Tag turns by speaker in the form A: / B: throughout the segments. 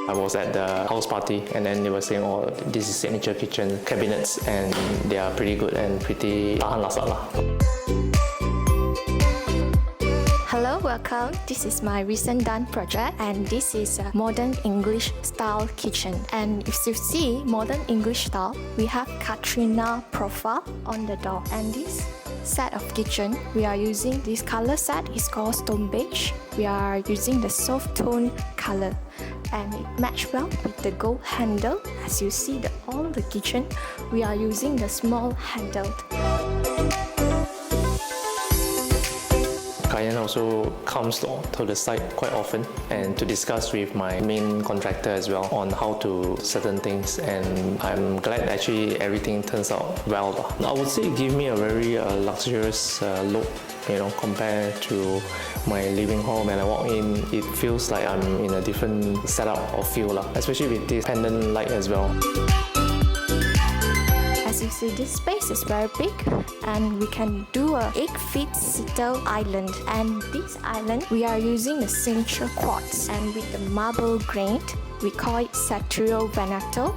A: I was at the house party and then they were saying, oh, this is signature kitchen cabinets and they are pretty good and pretty tahan lasak lah.
B: Hello, welcome. This is my recent done project and this is a modern English style kitchen. And if you see modern English style, we have Katrina profile on the door. And this set of kitchen, we are using this color set, is called stone beige. We are using the soft tone color and it match well with the gold handle. As you see all the kitchen, we are using the small handle.
A: Client also comes to the site quite often and to discuss with my main contractor as well on how to certain things, and I'm glad actually everything turns out well. I would say it gave me a very luxurious look, you know, compared to my living hall. When I walk in, it feels like I'm in a different setup or feel, especially with this pendant light as well.
B: As you see, this space is very big and we can do a 8-feet sitter island, and this island we are using the signature quartz and with the marble granite, we call it Satrio Veneto.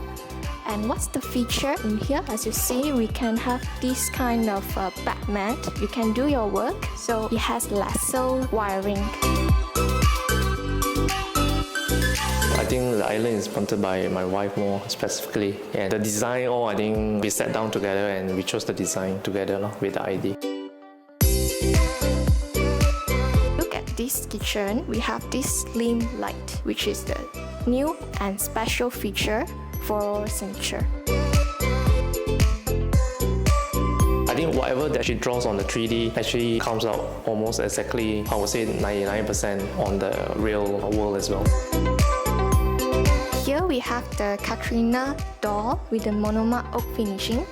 B: And what's the feature in here? As you see, we can have this kind of back mat. You can do your work, so it has lasso wiring.
A: I think the island is wanted by my wife more specifically, and the design, I think we sat down together and we chose the design together with the idea.
B: Look at this kitchen, we have this slim light, which is the new and special feature for signature.
A: I think whatever that she draws on the 3D actually comes out almost exactly, I would say 99% on the real world as well.
B: Here we have the Katrina door with the monomark oak finishing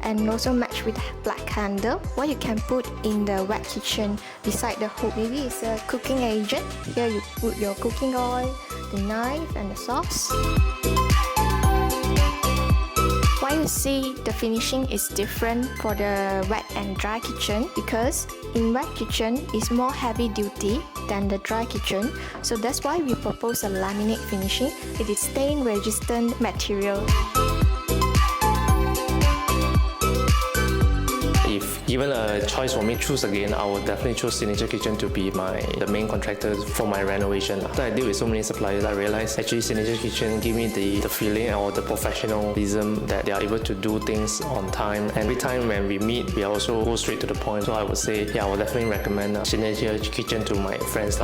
B: and also matched with black handle. What you can put in the wet kitchen beside the hood, maybe it's a cooking agent. Here you put your cooking oil, the knife and the sauce. Why you see the finishing is different for the wet and dry kitchen, because in wet kitchen is more heavy duty than the dry kitchen, so that's why we propose a laminate finishing. It is stain resistant material.
A: If given a choice for me to choose again, I would definitely choose Signature Kitchen to be the main contractor for my renovation. After I deal with so many suppliers, I realized actually Signature Kitchen give me the feeling or the professionalism that they are able to do things on time. And every time when we meet, we also go straight to the point. So I would say, yeah, I would definitely recommend Signature Kitchen to my friends.